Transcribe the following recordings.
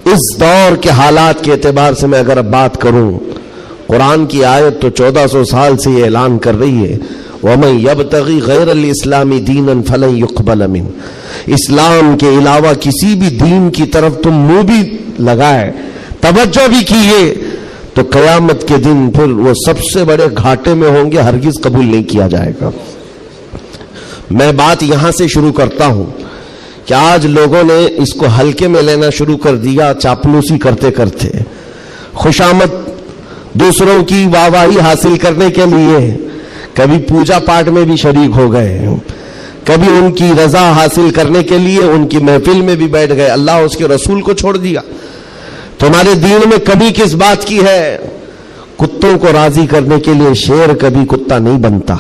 اس دور کے حالات کے اعتبار سے میں اگر اب بات کروں، قرآن کی آیت تو 1400 سال سے یہ اعلان کر رہی ہے وَمَن يَبْتَغِي غَيْرَ الْإِسْلَامِ دِينًا فَلَن يُقْبَلَ مِنْهُ، اسلام کے علاوہ کسی بھی دین کی طرف تم منہ بھی لگائے، توجہ بھی کیے، تو قیامت کے دن پھر وہ سب سے بڑے گھاٹے میں ہوں گے، ہرگز قبول نہیں کیا جائے گا۔ میں بات یہاں سے شروع کرتا ہوں کہ آج لوگوں نے اس کو ہلکے میں لینا شروع کر دیا، چاپلوسی کرتے کرتے، خوشامد دوسروں کی واہواہی حاصل کرنے کے لیے کبھی پوجا پاٹ میں بھی شریک ہو گئے، کبھی ان کی رضا حاصل کرنے کے لیے ان کی محفل میں بھی بیٹھ گئے، اللہ اس کے رسول کو چھوڑ دیا۔ تمہارے دین میں کمی کس بات کی ہے؟ کتوں کو راضی کرنے کے لیے شیر کبھی کتا نہیں بنتا۔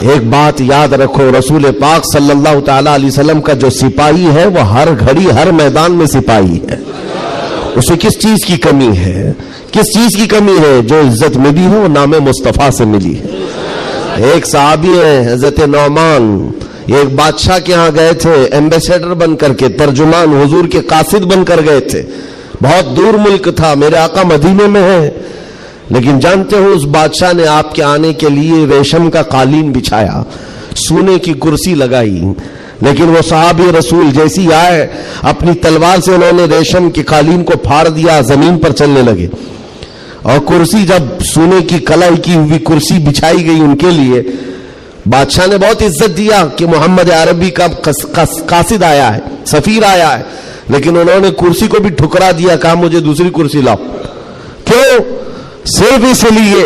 ایک بات یاد رکھو، رسول پاک صلی اللہ تعالی علیہ وسلم کا جو سپاہی ہے وہ ہر گھڑی ہر میدان میں سپاہی ہے، اسے کس چیز کی کمی ہے؟ کس چیز کی کمی ہے؟ جو عزت ملی ہے وہ نام مصطفیٰ سے ملی ہے۔ ایک صحابی ہیں حضرت نعمان، ایک بادشاہ کے ہاں گئے تھے ایمبیسیڈر بن کر کے، ترجمان حضور کے قاصد بن کر گئے تھے، بہت دور ملک تھا، میرے آقا مدینے میں ہیں، لیکن جانتے ہو اس بادشاہ نے آپ کے آنے کے لیے ریشم کا قالین بچھایا، سونے کی کرسی لگائی، لیکن وہ صحابی رسول جیسی آئے اپنی تلوار سے انہوں نے ریشم کے قالین کو پھاڑ دیا، زمین پر چلنے لگے، اور کرسی جب سونے کی کلائی کی ہوئی کرسی بچھائی گئی ان کے لیے، بادشاہ نے بہت عزت دیا کہ محمد عربی کا قاصد آیا ہے، سفیر آیا ہے، لیکن انہوں نے کرسی کو بھی ٹھکرا دیا، کہا مجھے دوسری کرسی لاؤ۔ کیوں؟ صرف اس لیے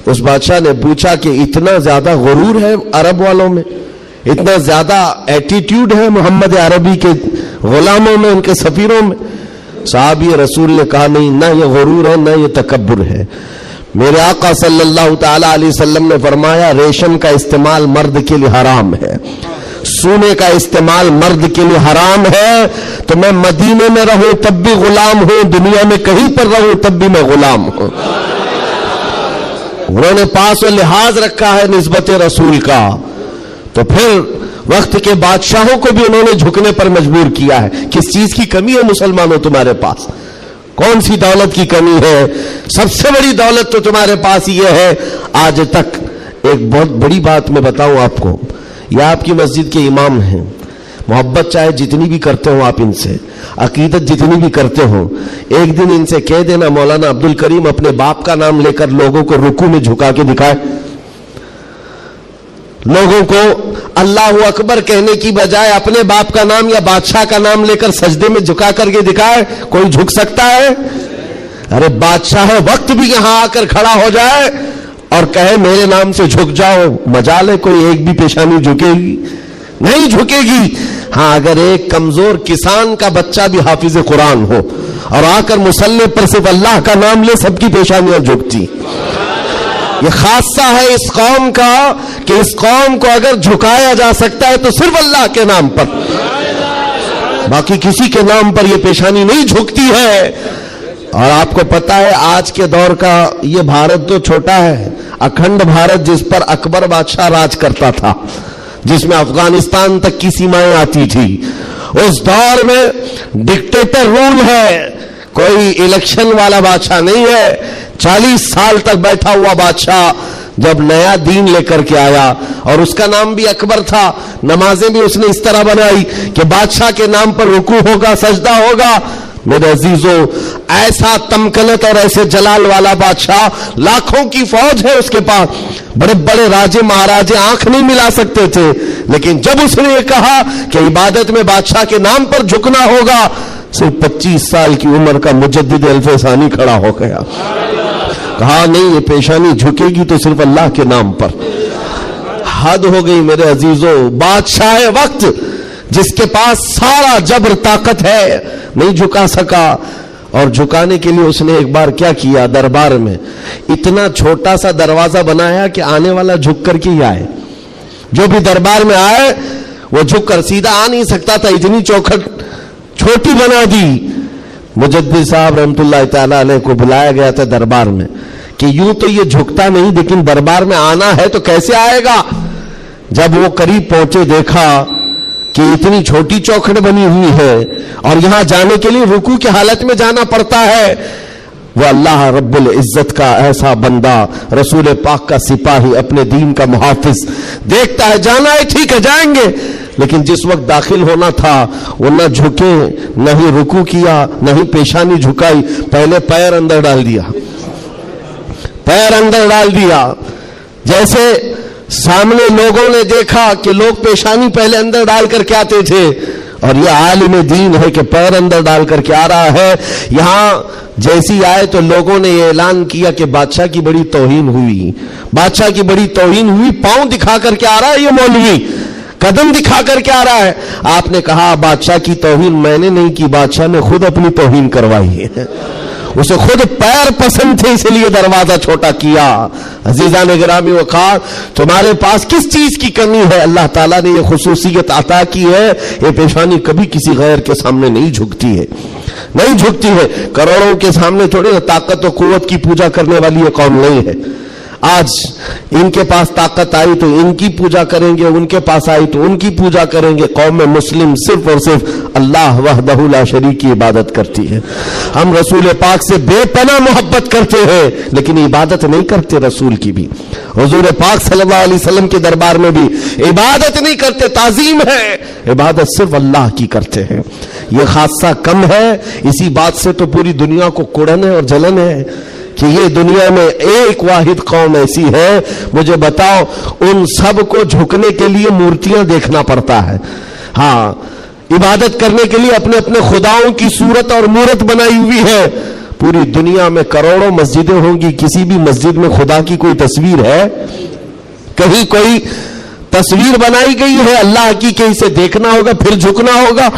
اس بادشاہ نے پوچھا کہ اتنا زیادہ غرور ہے عرب والوں میں، اتنا زیادہ ایٹیٹیوڈ ہے محمد عربی کے غلاموں میں، ان کے سفیروں میں؟ صحابی رسول نے کہا نہیں، نہ یہ غرور ہے نہ یہ تکبر ہے۔ میرے آقا صلی اللہ تعالی علیہ وسلم نے فرمایا ریشم کا استعمال مرد کے لیے حرام ہے، سونے کا استعمال مرد کے لیے حرام ہے، تو میں مدینے میں رہوں تب بھی غلام ہوں، دنیا میں کہیں پر رہوں تب بھی میں غلام ہوں۔ انہوں نے پاس و لحاظ رکھا ہے نسبت رسول کا، تو پھر وقت کے بادشاہوں کو بھی انہوں نے جھکنے پر مجبور کیا ہے۔ کس چیز کی کمی ہے مسلمانوں تمہارے پاس؟ کون سی دولت کی کمی ہے؟ سب سے بڑی دولت تو تمہارے پاس یہ ہے، آج تک ایک بہت بڑی بات میں بتاؤں آپ کو، یہ آپ کی مسجد کے امام ہیں، محبت چاہے جتنی بھی کرتے ہوں آپ ان سے، عقیدت جتنی بھی کرتے ہوں، ایک دن ان سے کہہ دینا مولانا عبد الکریم اپنے باپ کا نام لے کر لوگوں کو رکوع میں جھکا کے دکھائے، لوگوں کو اللہ اکبر کہنے کی بجائے اپنے باپ کا نام یا بادشاہ کا نام لے کر سجدے میں جھکا کر کے دکھائے، کوئی جھک سکتا ہے؟ ارے بادشاہ وقت بھی یہاں آ کر کھڑا ہو جائے اور کہے میرے نام سے جھک جاؤ، مجال ہے کوئی ایک بھی پیشانی جھکے گی؟ نہیں جھکے گی۔ ہاں اگر ایک کمزور کسان کا بچہ بھی حافظ قرآن ہو اور آ کر مصلی پر صرف اللہ کا نام لے، سب کی پیشانیاں جھکتی۔ یہ خاصہ ہے اس قوم کا کہ اس قوم کو اگر جھکایا جا سکتا ہے تو صرف اللہ کے نام پر، باقی کسی کے نام پر یہ پیشانی نہیں جھکتی ہے۔ اور آپ کو پتا ہے آج کے دور کا یہ بھارت تو چھوٹا ہے، اکھنڈ بھارت جس پر اکبر بادشاہ راج کرتا تھا، جس میں افغانستان تک کی سیمائیں آتی تھی، اس دور میں ڈکٹیٹر رول ہے، کوئی الیکشن والا بادشاہ نہیں ہے۔ 40 سال تک بیٹھا ہوا بادشاہ جب نیا دین لے کر کے آیا، اور اس کا نام بھی اکبر تھا، نمازیں بھی اس نے اس طرح بنائی کہ بادشاہ کے نام پر رکوع ہوگا، سجدہ ہوگا۔ میرے عزیزو، ایسا تمکنت اور ایسے جلال والا بادشاہ، لاکھوں کی فوج ہے اس کے پاس، بڑے بڑے راجے مہاراجے آنکھ نہیں ملا سکتے تھے، لیکن جب اس نے یہ کہا کہ عبادت میں بادشاہ کے نام پر جھکنا ہوگا، صرف 25 سال کی عمر کا مجدد الف ثانی کھڑا ہو گیا، کہا نہیں یہ پیشانی جھکے گی تو صرف اللہ کے نام پر۔ حد ہو گئی میرے عزیزو، بادشاہ وقت جس کے پاس سارا جبر طاقت ہے نہیں جھکا سکا، اور جھکانے کے لیے اس نے ایک بار کیا کیا، دربار میں اتنا چھوٹا سا دروازہ بنایا کہ آنے والا جھک کر کے ہی آئے، جو بھی دربار میں آئے وہ جھک کر، سیدھا آ نہیں سکتا تھا، اتنی چوکھٹ چھوٹی بنا دی۔ مجدد صاحب رحمت اللہ تعالی علیہ کو بلایا گیا تھا دربار میں کہ یوں تو یہ جھکتا نہیں، لیکن دربار میں آنا ہے تو کیسے آئے گا؟ جب وہ قریب پہنچے دیکھا کہ اتنی چھوٹی چوکھٹ بنی ہوئی ہے اور یہاں جانے کے لیے رکوع کی حالت میں جانا پڑتا ہے. وہ اللہ رب العزت کا ایسا بندہ، رسول پاک کا سپاہی، اپنے دین کا محافظ، دیکھتا ہے جانا ہے ٹھیک ہے جائیں گے، لیکن جس وقت داخل ہونا تھا وہ نہ جھکے، نہ ہی رکوع کیا، نہ ہی پیشانی جھکائی، پہلے پیر اندر ڈال دیا، پیر اندر ڈال دیا. جیسے سامنے لوگوں نے دیکھا کہ لوگ پیشانی پہلے اندر ڈال کر کے آتے تھے، اور یہ عالم دین ہے کہ پیر اندر ڈال کر کے آ رہا ہے. یہاں جیسی آئے تو لوگوں نے یہ اعلان کیا کہ بادشاہ کی بڑی توہین ہوئی، بادشاہ کی بڑی توہین ہوئی. پاؤں دکھا کر کے آ رہا ہے یہ مولوی، قدم دکھا کر کے آ رہا ہے. آپ نے کہا بادشاہ کی توہین میں نے نہیں کی، بادشاہ نے خود اپنی توہین کروائی ہے، اسے خود پیر پسند تھے اس لیے دروازہ چھوٹا کیا. عزیزان گرامی وقار، تمہارے پاس کس چیز کی کمی ہے؟ اللہ تعالیٰ نے یہ خصوصیت عطا کی ہے، یہ پیشانی کبھی کسی غیر کے سامنے نہیں جھکتی ہے، نہیں جھکتی ہے. کروڑوں کے سامنے تھوڑی طاقت و قوت کی پوجا کرنے والی یہ قوم نہیں ہے. آج ان کے پاس طاقت آئی تو ان کی پوجا کریں گے، ان کے پاس آئی تو ان کی پوجا کریں گے. قوم مسلم صرف اور صرف اللہ وحدہ لا شریک کی عبادت کرتی ہے. ہم رسول پاک سے بے پناہ محبت کرتے ہیں لیکن عبادت نہیں کرتے رسول کی بھی. حضور پاک صلی اللہ علیہ وسلم کے دربار میں بھی عبادت نہیں کرتے، تعظیم ہے، عبادت صرف اللہ کی کرتے ہیں. یہ خاصہ کم ہے، اسی بات سے تو پوری دنیا کو کڑن ہے اور جلن ہے کہ یہ دنیا میں ایک واحد قوم ایسی ہے. مجھے بتاؤ، ان سب کو جھکنے کے لیے مورتیاں دیکھنا پڑتا ہے، ہاں عبادت کرنے کے لیے اپنے اپنے خداؤں کی صورت اور مورت بنائی ہوئی ہے. پوری دنیا میں کروڑوں مسجدیں ہوں گی، کسی بھی مسجد میں خدا کی کوئی تصویر ہے؟ کہیں کوئی تصویر بنائی گئی ہے اللہ کی کہ اسے دیکھنا ہوگا پھر جھکنا ہوگا؟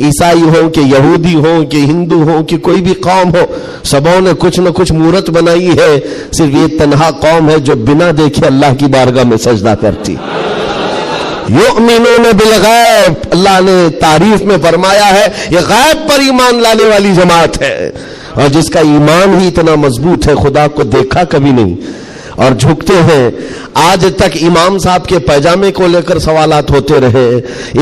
عیسائی ہو کہ یہودی ہو کہ ہندو ہو کہ کوئی بھی قوم ہو، سبوں نے کچھ نہ کچھ مورت بنائی ہے. صرف یہ تنہا قوم ہے جو بنا دیکھے اللہ کی بارگاہ میں سجدہ کرتی. یؤمنون بالغیب، اللہ نے تعریف میں فرمایا ہے یہ غیب پر ایمان لانے والی جماعت ہے، اور جس کا ایمان ہی اتنا مضبوط ہے خدا کو دیکھا کبھی نہیں اور جھکتے ہیں. آج تک امام صاحب کے پیجامے کو لے کر سوالات ہوتے رہے،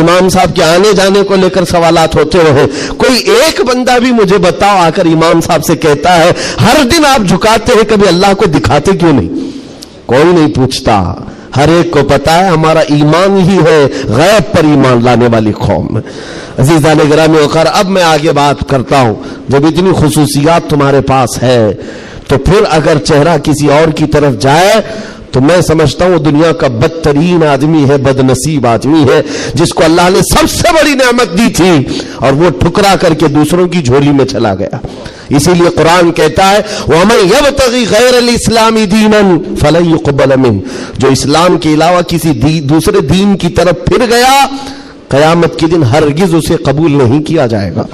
امام صاحب کے آنے جانے کو لے کر سوالات ہوتے رہے. کوئی ایک بندہ بھی مجھے بتاؤ آ کر امام صاحب سے کہتا ہے ہر دن آپ جھکاتے ہیں کبھی اللہ کو دکھاتے کیوں نہیں؟ کوئی نہیں پوچھتا. ہر ایک کو پتا ہے ہمارا ایمان ہی ہے غیب پر ایمان لانے والی قوم. عزیزان گرامی وقار، اب میں آگے بات کرتا ہوں. جب اتنی خصوصیات تمہارے پاس ہے تو پھر اگر چہرہ کسی اور کی طرف جائے تو میں سمجھتا ہوں دنیا کا بدترین آدمی ہے، بد نصیب آدمی ہے، جس کو اللہ نے سب سے بڑی نعمت دی تھی اور وہ ٹھکرا کر کے دوسروں کی جھولی میں چلا گیا. اسی لیے قرآن کہتا ہے وَمَن يَبْتَغِ غَيْرَ الْإِسْلَامِ دِينًا فَلَن يُقْبَلَ مِنْهُ، جو اسلام کے علاوہ کسی دوسرے دین کی طرف پھر گیا قیامت کے دن ہرگز اسے قبول نہیں کیا جائے گا.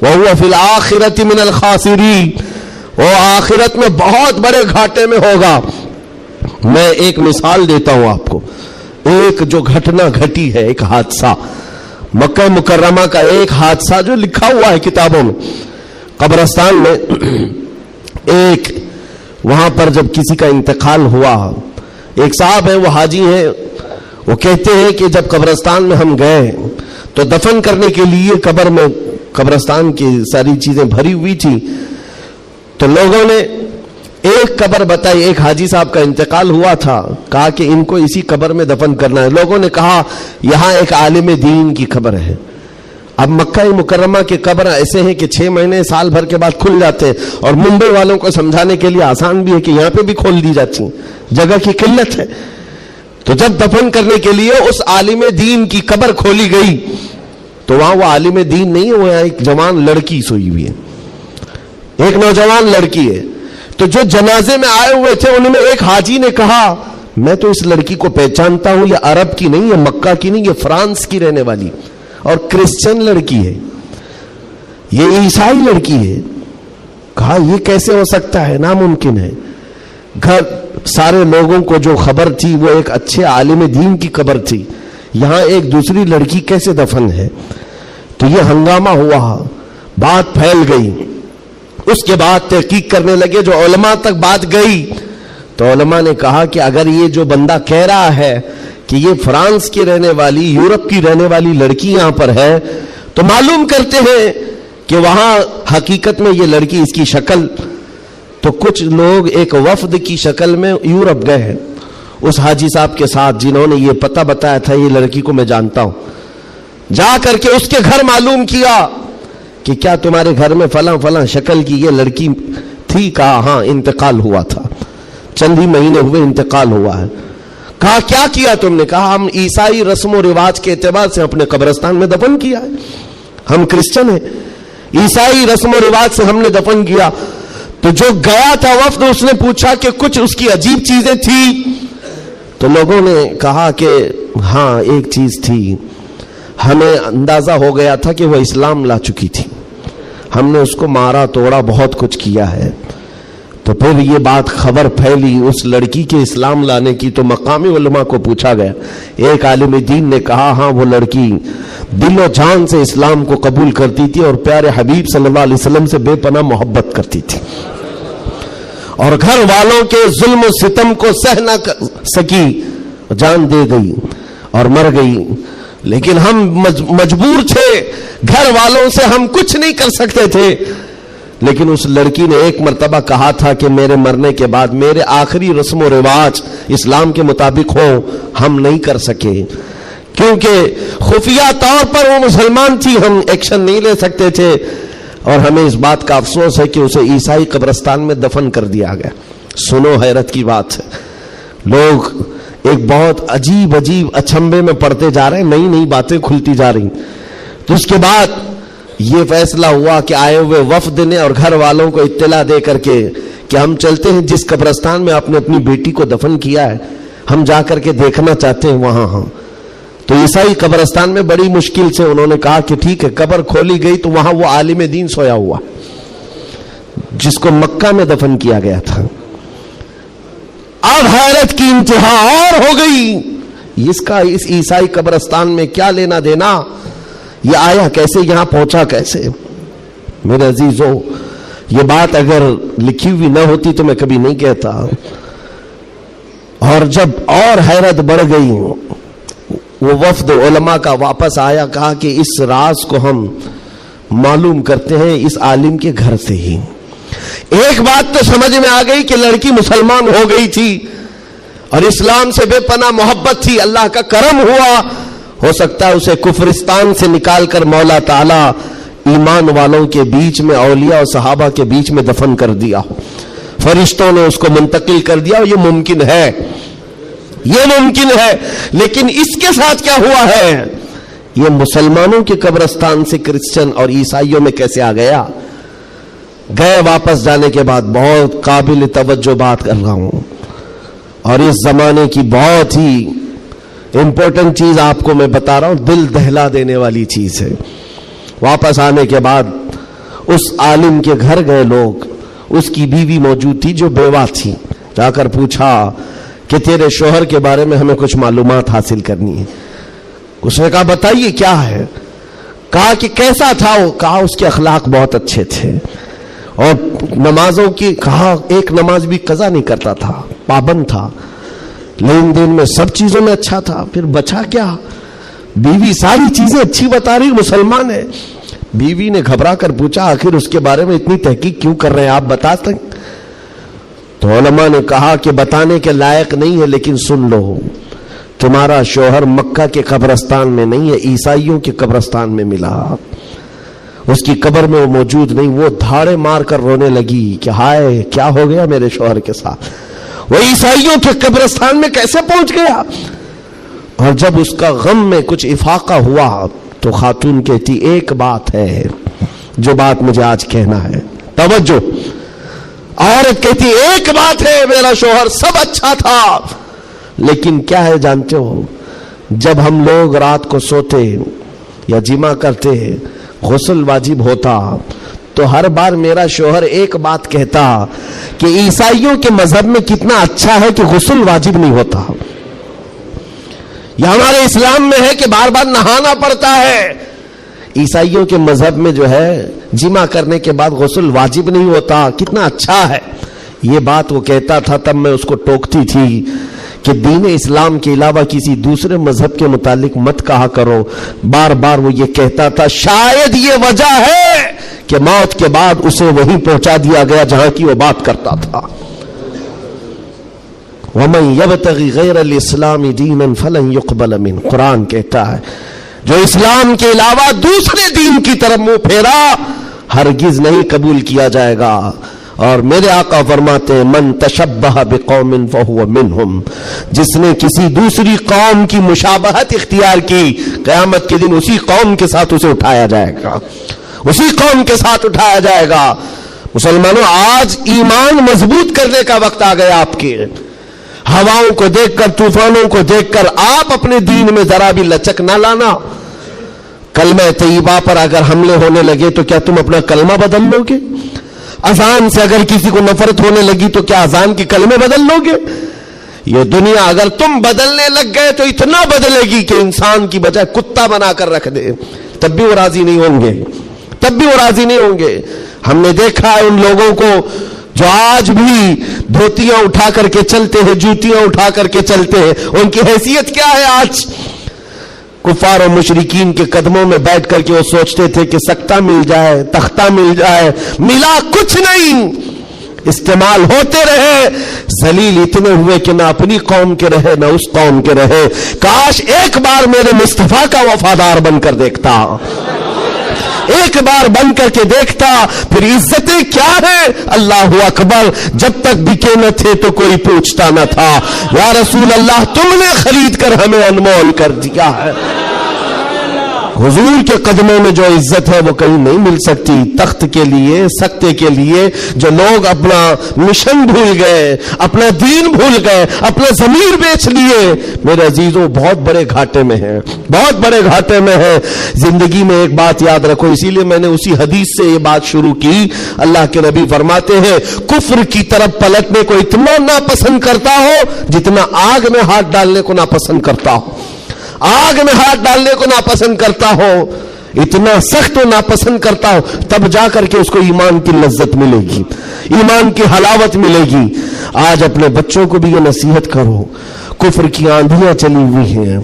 وَهُوَ فِي الْآخِرَةِ مِنَ الْخَاسِرِينَ، وہ آخرت میں بہت بڑے گھاٹے میں ہوگا. میں ایک مثال دیتا ہوں آپ کو. ایک جو گھٹنا گھٹی ہے، ایک حادثہ مکہ مکرمہ کا، ایک حادثہ جو لکھا ہوا ہے کتابوں میں. قبرستان میں ایک وہاں پر جب کسی کا انتقال ہوا، ایک صاحب ہیں وہ حاجی ہیں، وہ کہتے ہیں کہ جب قبرستان میں ہم گئے تو دفن کرنے کے لیے قبر میں قبرستان کی ساری چیزیں بھری ہوئی تھی، تو لوگوں نے ایک قبر بتائی. ایک حاجی صاحب کا انتقال ہوا تھا، کہا کہ ان کو اسی قبر میں دفن کرنا ہے. لوگوں نے کہا یہاں ایک عالم دین کی قبر ہے. اب مکہ مکرمہ کے قبر ایسے ہیں کہ 6 مہینے سال بھر کے بعد کھل جاتے ہیں، اور ممبئی والوں کو سمجھانے کے لیے آسان بھی ہے کہ یہاں پہ بھی کھول دی جاتی ہیں، جگہ کی قلت ہے. تو جب دفن کرنے کے لیے اس عالم دین کی قبر کھولی گئی تو وہاں وہ عالم دین نہیں ہے، وہ ایک جوان لڑکی سوئی ہوئی ہے، ایک نوجوان لڑکی ہے. تو جو جنازے میں آئے ہوئے تھے ان میں ایک حاجی نے کہا میں تو اس لڑکی کو پہچانتا ہوں، یہ عرب کی نہیں، یہ مکہ کی نہیں، یہ فرانس کی رہنے والی اور کرسچن لڑکی ہے، یہ عیسائی لڑکی ہے. کہا یہ کیسے ہو سکتا ہے، ناممکن ہے. گھر سارے لوگوں کو جو خبر تھی وہ ایک اچھے عالم دین کی قبر تھی، یہاں ایک دوسری لڑکی کیسے دفن ہے؟ تو یہ ہنگامہ ہوا، بات پھیل گئی. اس کے بعد تحقیق کرنے لگے، جو علماء تک بات گئی تو علماء نے کہا کہ اگر یہ جو بندہ کہہ رہا ہے کہ یہ فرانس کی رہنے والی، یورپ کی رہنے والی لڑکی یہاں پر ہے، تو معلوم کرتے ہیں کہ وہاں حقیقت میں یہ لڑکی، اس کی شکل، تو کچھ لوگ ایک وفد کی شکل میں یورپ گئے ہیں اس حاجی صاحب کے ساتھ، جنہوں نے یہ پتہ بتایا تھا یہ لڑکی کو میں جانتا ہوں. جا کر کے اس کے گھر معلوم کیا کہ کیا تمہارے گھر میں فلاں فلاں شکل کی یہ لڑکی تھی؟ کہا ہاں، انتقال ہوا تھا، چند ہی مہینے ہوئے انتقال ہوا ہے. کہا کیا کیا تم نے؟ کہا ہم عیسائی رسم و رواج کے اعتبار سے اپنے قبرستان میں دفن کیا ہے، ہم کرسچن ہیں، عیسائی رسم و رواج سے ہم نے دفن کیا. تو جو گیا تھا وفد، اس نے پوچھا کہ کچھ اس کی عجیب چیزیں تھی؟ تو لوگوں نے کہا کہ ہاں ایک چیز تھی، ہمیں اندازہ ہو گیا تھا کہ وہ اسلام لا چکی تھی، ہم نے اس کو مارا توڑا، بہت کچھ کیا ہے. تو پھر یہ بات خبر پھیلی اس لڑکی کے اسلام لانے کی، تو مقامی علماء کو پوچھا گیا. ایک عالم دین نے کہا ہاں وہ لڑکی دل و جان سے اسلام کو قبول کرتی تھی اور پیارے حبیب صلی اللہ علیہ وسلم سے بے پناہ محبت کرتی تھی، اور گھر والوں کے ظلم و ستم کو سہ نہ سکی، جان دے گئی اور مر گئی. لیکن ہم مجبور تھے، گھر والوں سے ہم کچھ نہیں کر سکتے تھے. لیکن اس لڑکی نے ایک مرتبہ کہا تھا کہ میرے مرنے کے بعد میرے آخری رسم و رواج اسلام کے مطابق ہو، ہم نہیں کر سکے کیونکہ خفیہ طور پر وہ مسلمان تھی، ہم ایکشن نہیں لے سکتے تھے. اور ہمیں اس بات کا افسوس ہے کہ اسے عیسائی قبرستان میں دفن کر دیا گیا. سنو حیرت کی بات ہے، لوگ ایک بہت عجیب اچنبے میں پڑتے جا رہے ہیں، نئی نئی باتیں کھلتی جا رہی. تو اس کے بعد یہ فیصلہ ہوا کہ آئے ہوئے وفد نے اور گھر والوں کو اطلاع دے کر کے کہ ہم چلتے ہیں جس قبرستان میں آپ نے اپنی بیٹی کو دفن کیا ہے، ہم جا کر کے دیکھنا چاہتے ہیں وہاں. ہاں، تو عیسائی قبرستان میں بڑی مشکل سے انہوں نے کہا کہ ٹھیک ہے. قبر کھولی گئی تو وہاں وہ عالم دین سویا ہوا جس کو مکہ میں دفن کیا گیا تھا. اب حیرت کی انتہا اور ہو گئی، اس کا اس عیسائی قبرستان میں کیا لینا دینا؟ یہ آیا کیسے؟ یہاں پہنچا کیسے؟ میرے عزیزو، یہ بات اگر لکھی ہوئی نہ ہوتی تو میں کبھی نہیں کہتا. اور جب اور حیرت بڑھ گئی، وہ وفد علماء کا واپس آیا، کہا کہ اس راز کو ہم معلوم کرتے ہیں اس عالم کے گھر سے ہی. ایک بات تو سمجھ میں آ گئی کہ لڑکی مسلمان ہو گئی تھی اور اسلام سے بے پناہ محبت تھی، اللہ کا کرم ہوا. ہو سکتا ہے اسے کفرستان سے نکال کر مولا تعالی ایمان والوں کے بیچ میں، اولیاء اور صحابہ کے بیچ میں دفن کر دیا ہو، فرشتوں نے اس کو منتقل کر دیا. یہ ممکن ہے، یہ ممکن ہے. لیکن اس کے ساتھ کیا ہوا ہے؟ یہ مسلمانوں کے قبرستان سے کرسچن اور عیسائیوں میں کیسے آ گیا؟ گئے واپس جانے کے بعد بہت قابل توجہ بات کر رہا ہوں، اور اس زمانے کی بہت ہی امپورٹنٹ چیز آپ کو میں بتا رہا ہوں، دل دہلا دینے والی چیز ہے. واپس آنے کے بعد اس عالم کے گھر گئے لوگ، اس کی بیوی موجود تھی جو بیوہ تھی. جا کر پوچھا کہ تیرے شوہر کے بارے میں ہمیں کچھ معلومات حاصل کرنی ہے. اس نے کہا بتائیے کیا ہے؟ کہا کہ کیسا تھا وہ؟ کہا اس کے اخلاق بہت اچھے تھے، اور نمازوں کی، کہا ایک نماز بھی قضا نہیں کرتا تھا، پابند تھا، لین دین میں سب چیزوں میں اچھا تھا. پھر بچا کیا؟ بیوی ساری چیزیں اچھی بتا رہی، مسلمان ہے. بیوی نے گھبرا کر پوچھا آخر اس کے بارے میں اتنی تحقیق کیوں کر رہے ہیں، آپ بتا سکیں؟ تو علماء نے کہا کہ بتانے کے لائق نہیں ہے، لیکن سن لو، تمہارا شوہر مکہ کے قبرستان میں نہیں ہے، عیسائیوں کے قبرستان میں ملا. اس کی قبر میں وہ موجود نہیں. وہ دھاڑے مار کر رونے لگی کہ ہائے کیا ہو گیا میرے شوہر کے ساتھ، وہ عیسائیوں کے قبرستان میں کیسے پہنچ گیا؟ اور جب اس کا غم میں کچھ افاقہ ہوا تو خاتون کہتی ایک بات ہے جو بات مجھے آج کہنا ہے، توجہ. عورت کہتی ایک بات ہے، میرا شوہر سب اچھا تھا، لیکن کیا ہے جانتے ہو؟ جب ہم لوگ رات کو سوتے یا جمع کرتے، غسل واجب ہوتا، تو ہر بار میرا شوہر ایک بات کہتا کہ عیسائیوں کے مذہب میں کتنا اچھا ہے کہ غسل واجب نہیں ہوتا. یہ ہمارے اسلام میں ہے کہ بار بار نہانا پڑتا ہے، عیسائیوں کے مذہب میں جو ہے جمع کرنے کے بعد غسل واجب نہیں ہوتا، کتنا اچھا ہے. یہ بات وہ کہتا تھا. تب میں اس کو ٹوکتی تھی کہ دین اسلام کے علاوہ کسی دوسرے مذہب کے متعلق مت کہا کرو. بار بار وہ یہ کہتا تھا شاید یہ وجہ ہے کہ موت کے بعد اسے وہیں پہنچا دیا گیا جہاں کی وہ بات کرتا تھا. وَمَن يَبْتَغِ غَيْرَ الْإِسْلَامِ دِينًا فَلَن يُقْبَلَ مِنْهُ. قرآن کہتا ہے جو اسلام کے علاوہ دوسرے دین کی طرف منہ پھیرا ہرگز نہیں قبول کیا جائے گا. اور میرے آقا فرماتے ہیں من تشبہ بقوم فہو منہم. جس نے کسی دوسری قوم کی مشابہت اختیار کی قیامت کے دن اسی قوم کے ساتھ اسے اٹھایا جائے گا, اسی قوم کے ساتھ اٹھایا جائے گا. مسلمانوں آج ایمان مضبوط کرنے کا وقت آ گیا. آپ کے ہواؤں کو دیکھ کر طوفانوں کو دیکھ کر آپ اپنے دین میں ذرا بھی لچک نہ لانا. کلمہ طیبہ پر اگر حملے ہونے لگے تو کیا تم اپنا کلمہ بدل لو گے؟ اذان سے اگر کسی کو نفرت ہونے لگی تو کیا اذان کے کلمے بدل لو گے؟ یہ دنیا اگر تم بدلنے لگ گئے تو اتنا بدلے گی کہ انسان کی بجائے کتا بنا کر رکھ دے, تب بھی وہ راضی نہیں ہوں گے, تب بھی وہ راضی نہیں ہوں گے. ہم نے دیکھا ہے ان لوگوں کو جو آج بھی دھوتیاں اٹھا کر کے چلتے ہیں, جوتیاں اٹھا کر کے چلتے ہیں, ان کی حیثیت کیا ہے؟ آج کفار و مشرکین کے قدموں میں بیٹھ کر کے وہ سوچتے تھے کہ سکتہ مل جائے, تختہ مل جائے, ملا کچھ نہیں, استعمال ہوتے رہے. ذلیل اتنے ہوئے کہ نہ اپنی قوم کے رہے نہ اس قوم کے رہے. کاش ایک بار میرے مصطفیٰ کا وفادار بن کر دیکھتا, ایک بار بن کر کے دیکھتا. پھر عزتیں کیا ہیں؟ اللہ اکبر. جب تک بکے نہ تھے تو کوئی پوچھتا نہ تھا. یا رسول اللہ تم نے خرید کر ہمیں انمول کر دیا ہے. حضور کے قدموں میں جو عزت ہے وہ کہیں نہیں مل سکتی. تخت کے لیے, سکتے کے لیے جو لوگ اپنا مشن بھول گئے, اپنا دین بھول گئے, اپنا ضمیر بیچ لیے, میرے عزیزوں بہت بڑے گھاٹے میں ہیں, بہت بڑے گھاٹے میں ہیں. زندگی میں ایک بات یاد رکھو, اسی لیے میں نے اسی حدیث سے یہ بات شروع کی. اللہ کے نبی فرماتے ہیں کفر کی طرف پلٹنے کو اتنا ناپسند کرتا ہو جتنا آگ میں ہاتھ ڈالنے کو ناپسند کرتا ہو. آگ میں ہاتھ ڈالنے کو ناپسند کرتا ہو, اتنا سخت و ناپسند کرتا ہو, تب جا کر کے اس کو ایمان کی لذت ملے گی, ایمان کی حلاوت ملے گی. آج اپنے بچوں کو بھی یہ نصیحت کرو, کفر کی آندھیاں چلی ہوئی ہیں.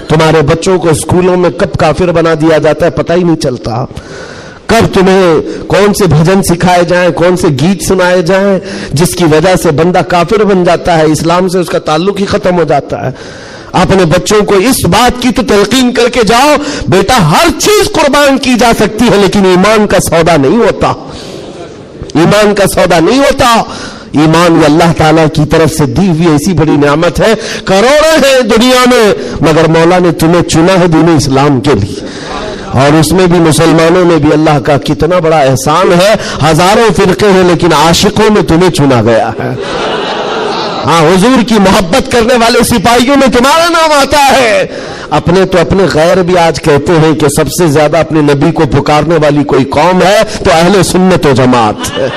تمہارے بچوں کو اسکولوں میں کب کافر بنا دیا جاتا ہے پتہ ہی نہیں چلتا. کب تمہیں کون سے بھجن سکھائے جائیں, کون سے گیت سنائے جائیں جس کی وجہ سے بندہ کافر بن جاتا ہے, اسلام سے اس کا تعلق ہی ختم ہو جاتا ہے. اپنے بچوں کو اس بات کی تو تلقین کر کے جاؤ بیٹا ہر چیز قربان کی جا سکتی ہے لیکن ایمان کا سودا نہیں ہوتا, ایمان کا سودا نہیں ہوتا. ایمان یہ اللہ تعالیٰ کی طرف سے دی ہوئی ایسی بڑی نعمت ہے. کروڑوں ہیں دنیا میں مگر مولا نے تمہیں چنا ہے دین اسلام کے لیے, اور اس میں بھی مسلمانوں میں بھی اللہ کا کتنا بڑا احسان ہے. ہزاروں فرقے ہیں لیکن عاشقوں میں تمہیں چنا گیا ہے. ہاں حضور کی محبت کرنے والے سپاہیوں میں تمہارا نام آتا ہے. اپنے تو اپنے غیر بھی آج کہتے ہیں کہ سب سے زیادہ اپنے نبی کو پکارنے والی کوئی قوم ہے تو اہل سنت و جماعت ہے.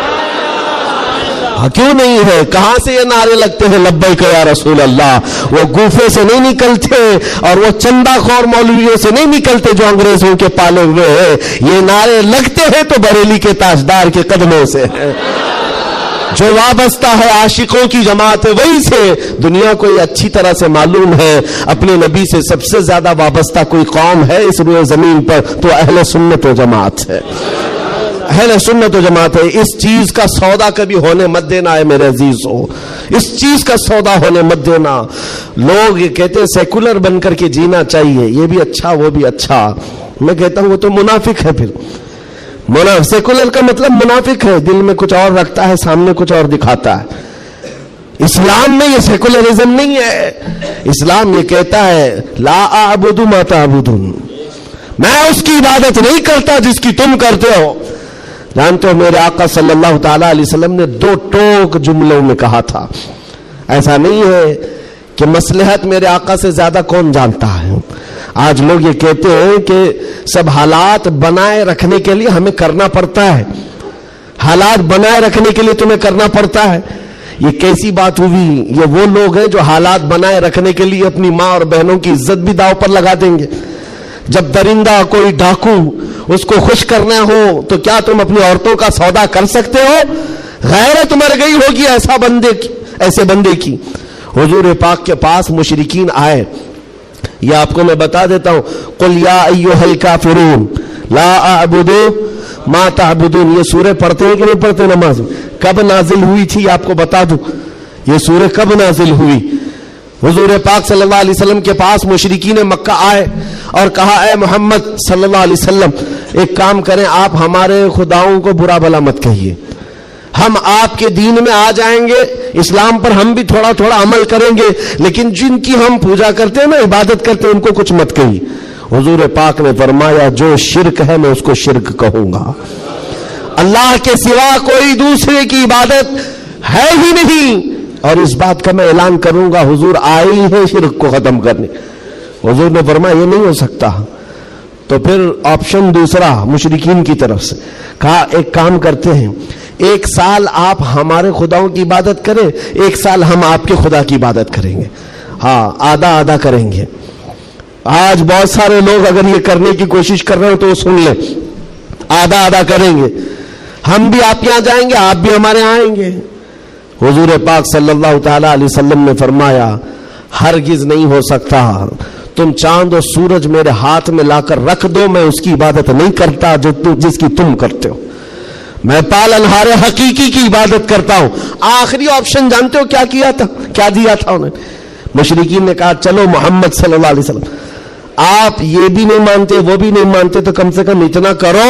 کیوں نہیں ہے؟ کہاں سے یہ نعرے لگتے ہیں لبیک یا رسول اللہ؟ وہ گوفے سے نہیں نکلتے اور وہ چندہ خور مولویوں سے نہیں نکلتے جو انگریزوں کے پالے ہوئے ہیں. یہ نعرے لگتے ہیں تو بریلی کے تاجدار کے قدموں سے ہیں. جو وابستہ ہے عاشقوں کی جماعت ہے وہی سے. دنیا کو یہ اچھی طرح سے معلوم ہے اپنے نبی سے سب سے زیادہ وابستہ کوئی قوم ہے اس روئے زمین پر تو اہل سنت و جماعت ہے, اہل سنت و جماعت ہے. اس چیز کا سودا کبھی ہونے مت دینا ہے میرے عزیزوں, اس چیز کا سودا ہونے مت دینا. لوگ یہ کہتے ہیں سیکولر بن کر کے جینا چاہیے, یہ بھی اچھا وہ بھی اچھا. میں کہتا ہوں وہ تو منافق ہے. پھر سیکولر کا مطلب منافق ہے, دل میں کچھ اور رکھتا ہے سامنے کچھ اور دکھاتا ہے. اسلام میں یہ سیکولرزم نہیں ہے. اسلام یہ کہتا ہے لا اعبد ما تعبدون, میں اس کی عبادت نہیں کرتا جس کی تم کرتے ہو. جانتے ہو میرے آقا صلی اللہ تعالی علیہ وسلم نے 2 ٹوک جملوں میں کہا تھا. ایسا نہیں ہے کہ مصلحت میرے آقا سے زیادہ کون جانتا ہے. آج لوگ یہ کہتے ہیں کہ سب حالات بنائے رکھنے کے لیے ہمیں کرنا پڑتا ہے, حالات بنائے رکھنے کے لیے تمہیں کرنا پڑتا ہے. یہ کیسی بات ہوئی؟ یہ وہ لوگ ہیں جو حالات بنائے رکھنے کے لیے اپنی ماں اور بہنوں کی عزت بھی داؤ پر لگا دیں گے. جب درندہ کوئی ڈاکو اس کو خوش کرنا ہو تو کیا تم اپنی عورتوں کا سودا کر سکتے ہو؟ غیرت مر گئی ہوگی ایسے بندے کی. حضور پاک کے پاس مشرکین آئے. یہ آپ کو میں بتا دیتا ہوں. قل یا ایھا الکافرون لا اعبد ما تعبدون. یہ سورہ پڑھتے ہیں کہ نہیں پڑھتے نماز میں؟ کب نازل ہوئی تھی آپ کو بتا دوں. یہ سورہ کب نازل ہوئی؟ حضور پاک صلی اللہ علیہ وسلم کے پاس مشرکین مکہ آئے اور کہا اے محمد صلی اللہ علیہ وسلم ایک کام کریں, آپ ہمارے خداؤں کو برا بھلا مت کہیے, ہم آپ کے دین میں آ جائیں گے, اسلام پر ہم بھی تھوڑا تھوڑا عمل کریں گے, لیکن جن کی ہم پوجا کرتے ہیں نا, عبادت کرتے ہیں, ان کو کچھ مت کہیے. حضور پاک نے فرمایا جو شرک ہے میں اس کو شرک کہوں گا. اللہ کے سوا کوئی دوسرے کی عبادت ہے ہی نہیں, اور اس بات کا میں اعلان کروں گا حضور آئے ہی ہیں شرک کو ختم کرنے. حضور نے فرمایا یہ نہیں ہو سکتا. تو پھر آپشن دوسرا مشرکین کی طرف سے کہا ایک کام کرتے ہیں, ایک سال آپ ہمارے خداؤں کی عبادت کریں, ایک سال ہم آپ کے خدا کی عبادت کریں گے. ہاں آدھا آدھا کریں گے. آج بہت سارے لوگ اگر یہ کرنے کی کوشش کر رہے ہو تو سن لیں, آدھا آدھا کریں گے, ہم بھی آپ کے یہاں جائیں گے, آپ بھی ہمارے یہاں آئیں گے. حضور پاک صلی اللہ تعالی علیہ وسلم نے فرمایا ہرگز نہیں ہو سکتا. تم چاند اور سورج میرے ہاتھ میں لا کر رکھ دو, میں اس کی عبادت نہیں کرتا جس کی تم کرتے ہو. میں پالنہار حقیقی کی عبادت کرتا ہوں. آخری آپشن جانتے ہو کیا کیا تھا, کیا دیا تھا انہوں نے؟ مشرکین نے کہا چلو محمد صلی اللہ علیہ وسلم آپ یہ بھی نہیں مانتے وہ بھی نہیں مانتے, تو کم سے کم اتنا کرو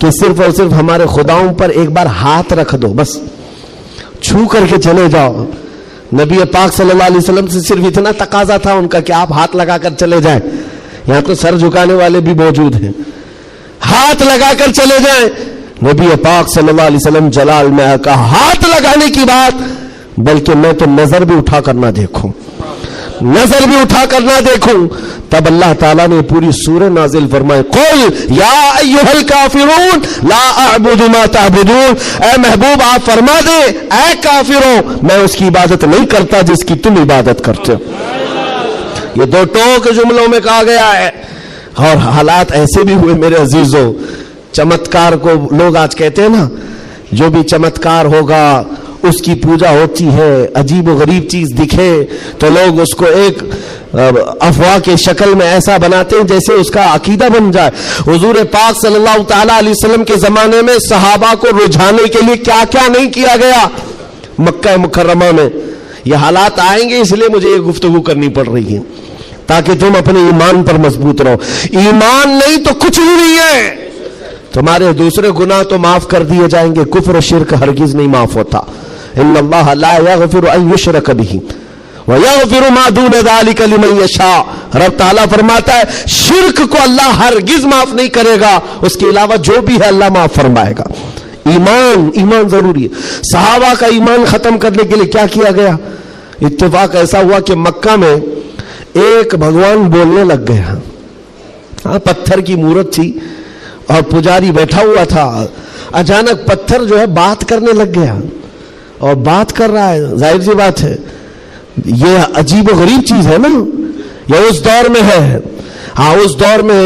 کہ صرف اور صرف ہمارے خداؤں پر ایک بار ہاتھ رکھ دو, بس چھو کر کے چلے جاؤ. نبی پاک صلی اللہ علیہ وسلم سے صرف اتنا تقاضا تھا ان کا کہ آپ ہاتھ لگا کر چلے جائیں. یہاں تو سر جھکانے والے بھی موجود ہیں, ہاتھ لگا کر چلے جائیں. نبی پاک صلی اللہ علیہ وسلم جلال میں کہا ہاتھ لگانے کی بات, بلکہ میں تو نظر بھی اٹھا کر نہ دیکھوں, نظر بھی اٹھا کر نہ دیکھوں. تب اللہ تعالیٰ نے پوری سورہ نازل فرمائی قل یا ایھا الکافرون لا اعبد ما تعبدون. اے محبوب آپ فرما دیں اے کافروں میں اس کی عبادت نہیں کرتا جس کی تم عبادت کرتے ہو. یہ دو ٹوک جملوں میں کہا گیا ہے. اور حالات ایسے بھی ہوئے میرے عزیزوں, چمتکار کو لوگ آج کہتے ہیں نا, جو بھی چمتکار ہوگا اس کی پوجا ہوتی ہے, عجیب و غریب چیز دکھے تو لوگ اس کو ایک افواہ کے شکل میں ایسا بناتے ہیں جیسے اس کا عقیدہ بن جائے. حضور پاک صلی اللہ تعالی علیہ وسلم کے زمانے میں صحابہ کو رجھانے کے لیے کیا کیا نہیں کیا گیا مکہ مکرمہ میں. یہ حالات آئیں گے اس لیے مجھے یہ گفتگو کرنی پڑ رہی ہے تاکہ تم اپنے ایمان پر مضبوط رہو. ایمان نہیں تو کچھ بھی نہیں ہے. تمہارے دوسرے گناہ تو معاف کر دیے جائیں گے, کفر و شرک ہرگز نہیں معاف ہوتا. ان اللہ لا یغفر ان یشرک بہ ویغفر ما دون ذلک لمن یشاء. رب تعالیٰ فرماتا ہے شرک کو اللہ ہرگز معاف نہیں کرے گا, اس کے علاوہ جو بھی ہے اللہ معاف فرمائے گا. ایمان ضروری ہے. صحابہ کا ایمان ختم کرنے کے لیے کیا کیا گیا؟ اتفاق ایسا ہوا کہ مکہ میں ایک بھگوان بولنے لگ گیا. ہاں پتھر کی مورت تھی اور پجاری بیٹھا ہوا تھا. اچانک پتھر جو ہے بات کرنے لگ گیا اور بات کر رہا ہے. ظاہر سی بات ہے یہ عجیب و غریب چیز ہے نا, یہ اس دور میں ہے. ہاں اس دور میں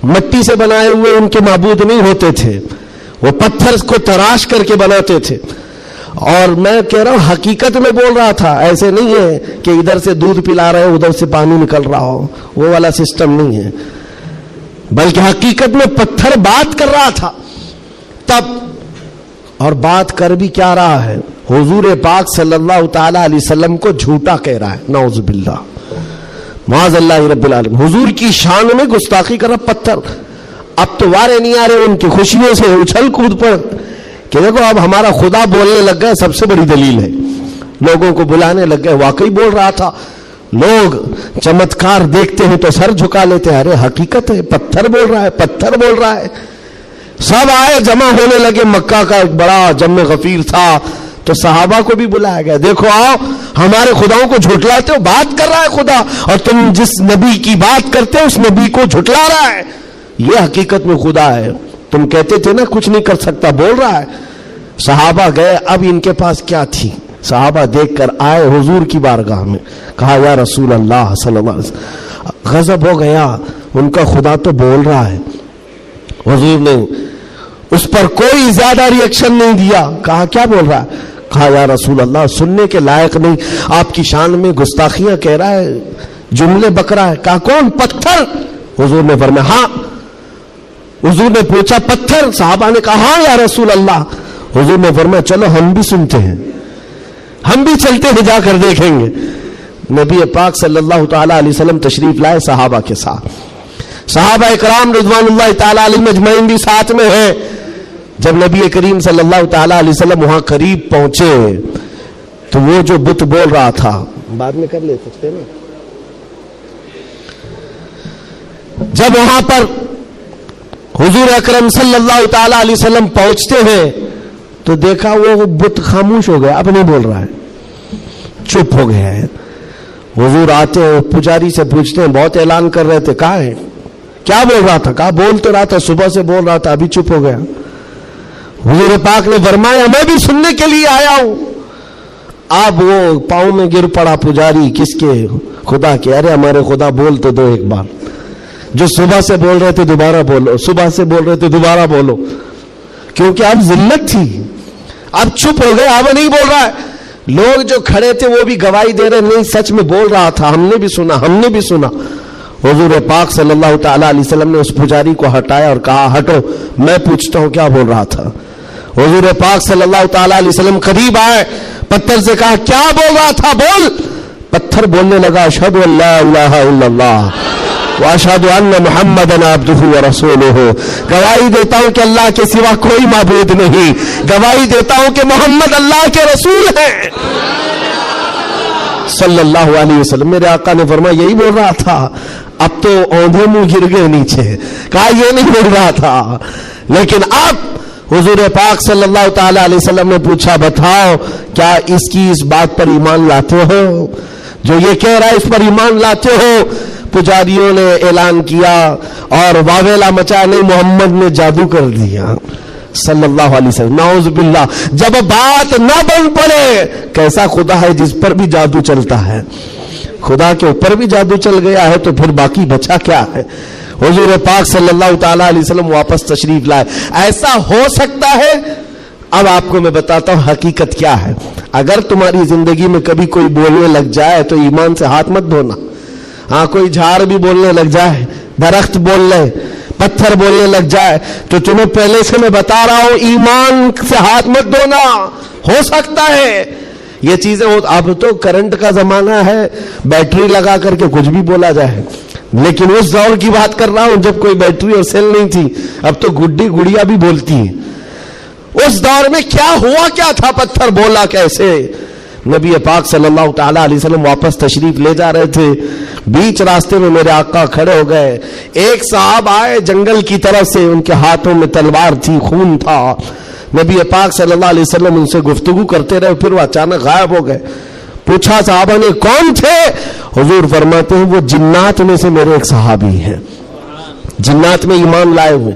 مٹی سے بنائے ہوئے ان کے معبود نہیں ہوتے تھے, وہ پتھر کو تراش کر کے بناتے تھے. اور میں کہہ رہا ہوں حقیقت میں بول رہا تھا, ایسے نہیں ہے کہ ادھر سے دودھ پلا رہے ہو ادھر سے پانی نکل رہا ہو, وہ والا سسٹم نہیں ہے, بلکہ حقیقت میں پتھر بات کر رہا تھا. تب اور بات کر بھی کیا رہا ہے, حضور پاک صلی اللہ تعالی علیہ وسلم کو جھوٹا کہہ رہا ہے. نعوذ باللہ معاذ اللہ رب العالمین. حضور کی شان میں گستاخی کر رہا پتھر. اب تو وارے نہیں آ رہے ان کی خوشیوں سے اچھل کود پر کہ دیکھو اب ہمارا خدا بولنے لگ گئے. سب سے بڑی دلیل ہے, لوگوں کو بلانے لگ گئے. واقعی بول رہا تھا. لوگ چمتکار دیکھتے ہیں تو سر جھکا لیتے ہیں, ارے حقیقت ہے پتھر بول رہا ہے, پتھر بول رہا ہے. سب آئے جمع ہونے لگے. مکہ کا ایک بڑا جمع غفیر تھا تو صحابہ کو بھی بلایا گیا. دیکھو آؤ ہمارے خداؤں کو جھٹلاتے ہو, بات کر رہا ہے خدا, اور تم جس نبی کی بات کرتے ہو اس نبی کو جھٹلا رہا ہے. یہ حقیقت میں خدا ہے. تم کہتے تھے نا کچھ نہیں کر سکتا, بول رہا ہے. صحابہ گئے. اب ان کے پاس کیا تھی؟ صحابہ دیکھ کر آئے حضور کی بارگاہ میں, کہا یا رسول اللہ صلی اللہ علیہ وسلم. غضب ہو گیا, ان کا خدا تو بول رہا ہے. حضور نے اس پر کوئی زیادہ ریئیکشن نہیں دیا. کہا کیا بول رہا ہے؟ کہا یا رسول اللہ سننے کے لائق نہیں, آپ کی شان میں گستاخیاں کہہ رہا ہے, جملے بک رہا ہے. کہا کون؟ پتھر. حضور نے فرمایا ہاں. حضور نے پوچھا پتھر؟ صحابہ نے کہا ہاں یا رسول اللہ. حضور نے فرمایا چلو ہم بھی سنتے ہیں, ہم بھی چلتے ہیں, جا کر دیکھیں گے. نبی پاک صلی اللہ تعالی علیہ وسلم تشریف لائے صحابہ کے ساتھ. صحابہ اکرام رضوان اللہ تعالی علیہم اجمعین بھی ساتھ میں ہیں. جب نبی کریم صلی اللہ تعالی علیہ وسلم وہاں قریب پہنچے تو وہ جو بت بول رہا تھا, بعد میں کر لے سکتے نا, جب وہاں پر حضور اکرم صلی اللہ تعالی علیہ وسلم پہنچتے ہیں تو دیکھا وہ بت خاموش ہو گیا, اب نہیں بول رہا ہے, چپ ہو گیا ہے. حضور آتے ہیں, پجاری سے پوچھتے ہیں بہت اعلان کر رہے تھے, کہاں ہے, کیا بول رہا تھا؟ کہا بول تو رہا تھا, صبح سے بول رہا تھا, ابھی چپ ہو گیا. حضور پاک نے فرمایا میں بھی سننے کے لیے آیا ہوں. اب وہ پاؤں میں گر پڑا پجاری, کس کے؟ خدا کے. ارے ہمارے خدا بول تو دو ایک بار, جو صبح سے بول رہے تھے دوبارہ بولو, صبح سے بول رہے تھے دوبارہ بولو, کیونکہ اب ذلت تھی, اب چپ ہو گئے, اب نہیں بول رہا ہے. لوگ جو کھڑے تھے وہ بھی گواہی دے رہے نہیں سچ میں بول رہا تھا, ہم نے بھی سنا, ہم نے بھی سنا. حضور پاک صلی اللہ تعالی علیہ وسلم نے اس پجاری کو ہٹایا اور کہا ہٹو, میں پوچھتا ہوں کیا بول رہا تھا. حضور پاک صلی اللہ تعالی علیہ وسلم قریب آئے, پتھر سے کہا کیا بول رہا تھا, بول. پتھر بولنے لگا اشہد ان لا الہ الا اللہ واشہد ان محمدا عبدہ ورسولہ, گواہی دیتا ہوں کہ اللہ کے سوا کوئی معبود نہیں, گواہی دیتا ہوں کہ محمد اللہ کے رسول ہیں صلی اللہ علیہ وسلم. میرے آقا نے فرمایا یہی بول رہا تھا. اب تو اوندھے منہ گر گئے نیچے, کہا یہ نہیں بول رہا تھا. لیکن اب حضور پاک صلی اللہ تعالی علیہ وسلم نے پوچھا بتاؤ کیا اس کی اس بات پر ایمان لاتے ہو, جو یہ کہہ رہا ہے اس پر ایمان لاتے ہو؟ پجاریوں نے اعلان کیا اور واویلا مچا, نہیں محمد نے جادو کر دیا صلی اللہ علیہ وسلم. نعوذ باللہ. جب بات نہ بن پڑے, کیسا خدا ہے جس پر بھی جادو چلتا ہے, خدا کے اوپر بھی جادو چل گیا ہے تو پھر باقی بچا کیا ہے. حضور پاک صلی اللہ تعالی علیہ وسلم واپس تشریف لائے. ایسا ہو سکتا ہے. اب آپ کو میں بتاتا ہوں حقیقت کیا ہے. اگر تمہاری زندگی میں کبھی کوئی بولنے لگ جائے تو ایمان سے ہاتھ مت دھونا. ہاں کوئی جھاڑ بھی بولنے لگ جائے, درخت بول لے, پتھر بولنے لگ جائے, تو تمہیں پہلے سے میں بتا رہا ہوں ایمان سے ہاتھ مت دھونا. ہو سکتا ہے یہ چیزیں اب تو کرنٹ کا زمانہ ہے, بیٹری لگا کر کے کچھ بھی بولا جائے, لیکن اس دور کی بات کر رہا ہوں جب کوئی بیٹری اور سیل نہیں تھی. اب تو گڈی گڑیا بھی بولتی ہیں. اس دور میں کیا ہوا کیا تھا, پتھر بولا کیسے. نبی پاک صلی اللہ تعالی علیہ وسلم واپس تشریف لے جا رہے تھے, بیچ راستے میں میرے آقا کھڑے ہو گئے. ایک صاحب آئے جنگل کی طرف سے, ان کے ہاتھوں میں تلوار تھی, خون تھا. نبی پاک صلی اللہ علیہ وسلم ان سے گفتگو کرتے رہے, پھر وہ اچانک غائب ہو گئے. پوچھا صحابہ نے کون تھے؟ حضور فرماتے ہیں وہ جنات میں سے میرے ایک صحابی ہیں, جنات میں ایمان لائے ہوئے.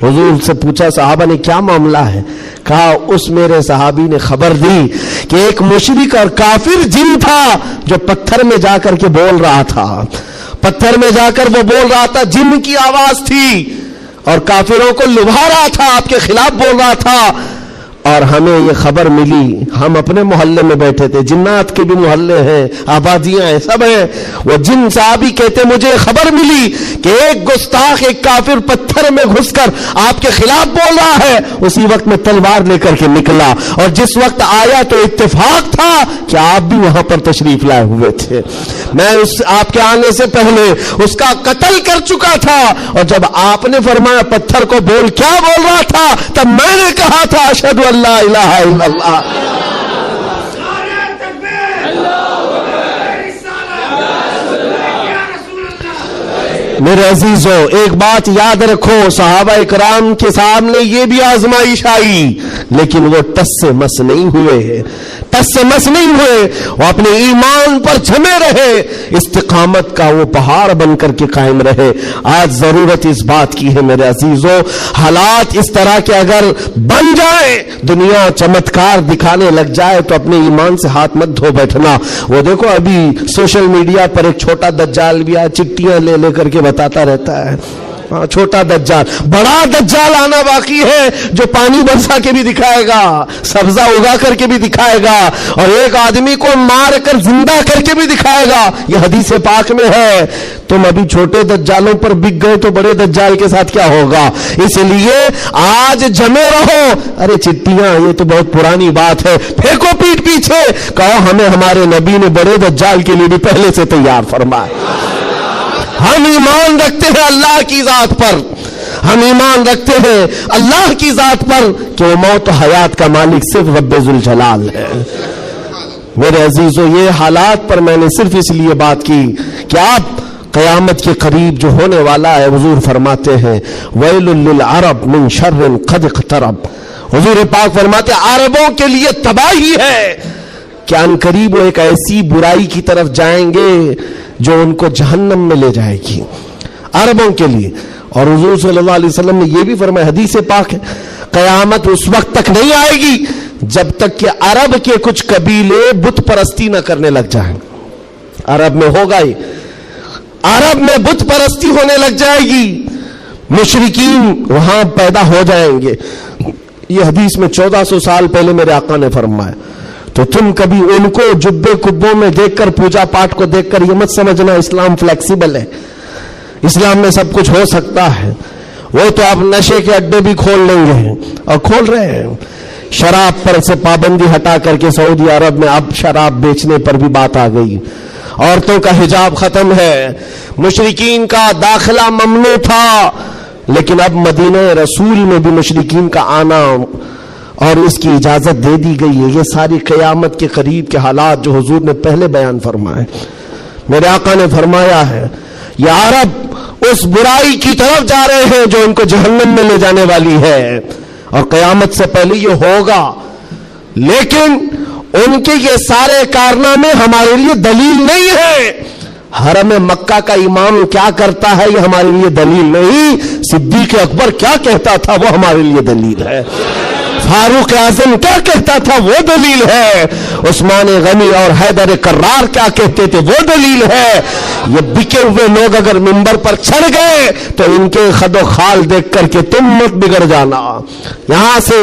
حضور سے پوچھا صحابہ نے کیا معاملہ ہے؟ کہا اس میرے صحابی نے خبر دی کہ ایک مشرک اور کافر جن تھا جو پتھر میں جا کر کے بول رہا تھا, پتھر میں جا کر وہ بول رہا تھا, جن کی آواز تھی اور کافروں کو لبھا رہا تھا, آپ کے خلاف بول رہا تھا. اور ہمیں یہ خبر ملی, ہم اپنے محلے میں بیٹھے تھے, جنات کے بھی محلے ہیں, آبادیاں ہیں, سب ہیں. وہ جن صحابی کہتے مجھے خبر ملی کہ ایک گستاخ ایک کافر پتھر میں گھس کر آپ کے خلاف بول رہا ہے. اسی وقت میں تلوار لے کر کے نکلا, اور جس وقت آیا تو اتفاق تھا کہ آپ بھی وہاں پر تشریف لائے ہوئے تھے. میں آپ کے آنے سے پہلے اس کا قتل کر چکا تھا, اور جب آپ نے فرمایا پتھر کو بول, کیا بول رہا تھا, تب میں نے کہا تھا اشہد ان لا الہ الا اللہ. میرے عزیزو ایک بات یاد رکھو, صحابہ اکرام کے سامنے یہ بھی آزمائش آئی, لیکن وہ ٹس سے مس نہیں ہوئے, ٹس سے مس نہیں ہوئے. وہ اپنے ایمان پر جمے رہے, استقامت کا وہ پہاڑ بن کر کے قائم رہے. آج ضرورت اس بات کی ہے میرے عزیزو, حالات اس طرح کے اگر بن جائیں, دنیا چمتکار دکھانے لگ جائے, تو اپنے ایمان سے ہاتھ مت دھو بیٹھنا. وہ دیکھو ابھی سوشل میڈیا پر ایک چھوٹا دجال بھی آیا, چٹیاں لے لے کر کے بتاتا رہتا ہے, چھوٹا دجال. بڑا دجال آنا باقی ہے جو پانی برسا کے بھی دکھائے گا, سبزہ اگا کر کے بھی دکھائے گا, اور ایک آدمی کو مار کر زندہ کر کے بھی دکھائے گا. یہ حدیث پاک میں ہے. تم ابھی چھوٹے دجالوں پر بک گئے تو بڑے دجال کے ساتھ کیا ہوگا؟ اس لیے آج جمے رہو. ارے چٹیاں یہ تو بہت پرانی بات ہے, پھینکو پیٹ پیچھے, کہو ہمیں ہمارے نبی نے بڑے دجال کے لیے بھی پہلے سے تیار فرمایا. ہم ایمان رکھتے ہیں اللہ کی ذات پر, ہم ایمان رکھتے ہیں اللہ کی ذات پر کہ وہ موت و حیات کا مالک صرف رب ذوالجلال ہے. میرے عزیزو, یہ حالات پر میں نے صرف اس لیے بات کی کہ آپ قیامت کے قریب جو ہونے والا ہے, حضور فرماتے ہیں ویل للعرب من شر قد اقترب. حضور پاک فرماتے ہیں عربوں کے لیے تباہی ہے کہ ان قریب وہ ایک ایسی برائی کی طرف جائیں گے جو ان کو جہنم میں لے جائے گی, عربوں کے لیے. اور حضور صلی اللہ علیہ وسلم نے یہ بھی فرمایا, حدیث پاک ہے, قیامت اس وقت تک نہیں آئے گی جب تک کہ عرب کے کچھ قبیلے بت پرستی نہ کرنے لگ جائیں. عرب میں ہوگا ہی, عرب میں بت پرستی ہونے لگ جائے گی, مشرکین وہاں پیدا ہو جائیں گے. یہ حدیث میں 1400 سال پہلے میرے آقا نے فرمایا. تو تم کبھی ان کو جبے کبوں میں دیکھ کر, پوجا پاٹ کو دیکھ کر یہ مت سمجھنا اسلام فلیکسیبل ہے, اسلام میں سب کچھ ہو سکتا ہے. وہ تو آپ نشے کے اڈے بھی کھول لیں گے اور کھول رہے ہیں. شراب پر سے پابندی ہٹا کر کے سعودی عرب میں اب شراب بیچنے پر بھی بات آ گئی. عورتوں کا حجاب ختم ہے. مشرکین کا داخلہ ممنوع تھا, لیکن اب مدینہ رسول میں بھی مشرکین کا آنا اور اس کی اجازت دے دی گئی ہے. یہ ساری قیامت کے قریب کے حالات جو حضور نے پہلے بیان فرمائے. میرے آقا نے فرمایا ہے یہ عرب اس برائی کی طرف جا رہے ہیں جو ان کو جہنم میں لے جانے والی ہے, اور قیامت سے پہلے یہ ہوگا. لیکن ان کے یہ سارے کارنامے ہمارے لیے دلیل نہیں ہے. حرم مکہ کا امام کیا کرتا ہے یہ ہمارے لیے دلیل نہیں. صدیق اکبر کیا کہتا تھا وہ ہمارے لیے دلیل ہے. فاروق اعظم کیا کہتا تھا وہ دلیل ہے. عثمان غنی اور حیدر کرار کیا کہتے تھے وہ دلیل ہے. یہ بکے ہوئے لوگ اگر منبر پر چڑھ گئے تو ان کے خد و خال دیکھ کر کے تم مت بگڑ جانا. یہاں سے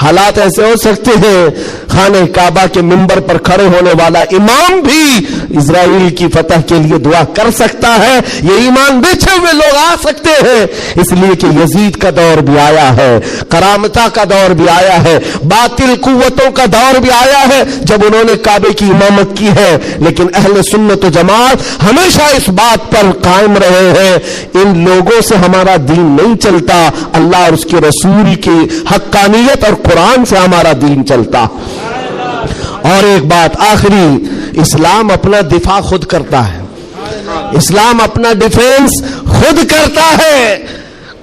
حالات ایسے ہو سکتے ہیں خانہ کعبہ کے منبر پر کھڑے ہونے والا امام بھی اسرائیل کی فتح کے لیے دعا کر سکتا ہے. یہ ایمان بیچے ہوئے لوگ آ سکتے ہیں, اس لیے کہ یزید کا دور بھی آیا ہے, کرامتہ کا دور بھی آیا ہے, باطل قوتوں کا دور بھی آیا ہے جب انہوں نے کعبے کی امامت کی ہے. لیکن اہل سنت و جماعت ہمیشہ اس بات پر قائم رہے ہیں ان لوگوں سے ہمارا دین نہیں چلتا, اللہ اور اس کے رسول کی حقانیت اور قرآن سے ہمارا دین چلتا. اور ایک بات آخری, اسلام اپنا دفاع خود کرتا ہے, اسلام اپنا ڈیفینس خود کرتا ہے.